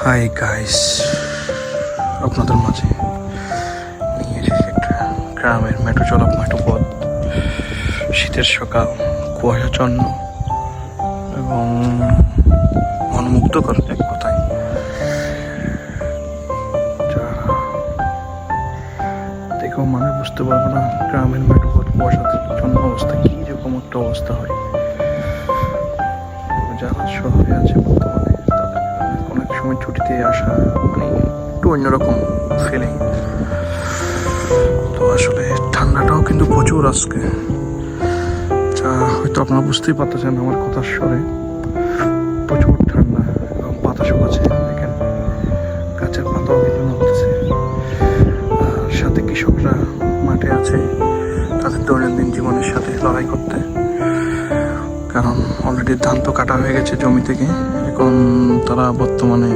Hi guys, আপনাদের মাঝে নিয়ে এসেছি একটা গ্রামের মেঠো চলা মেঠো পথ। শীতের সকাল, কুয়াশাচ্ছন্ন এবং মনোমুগ্ধকর এক কথায়। দেখেও মানে বুঝতে পারবো না গ্রামের মেঠো পথ কুয়াশাচ্ছন্ন অবস্থা কীরকম একটা অবস্থা হয়। যারা শহরে আছে বর্তমানে তাদের অনেক সময় ছুটিতে আসা মানে একটু অন্যরকম ফিলিং। তো আসলে ঠান্ডাটাও কিন্তু প্রচুর আজকে, যা হয়তো আপনারা বুঝতেই পারতেছেন আমার কথার স্বরে। প্রচুর ঠান্ডা এবং বাতাসও আছে, দেখেন গাছের পাতাও কিন্তু নড়তেছে। আর সাথে কৃষকরা মাঠে আছে তাদের দৈনন্দিন জীবনের সাথে লড়াই করতে, কারণ অলরেডি ধান তো কাটা হয়ে গেছে জমি থেকে। এখন তারা বর্তমানে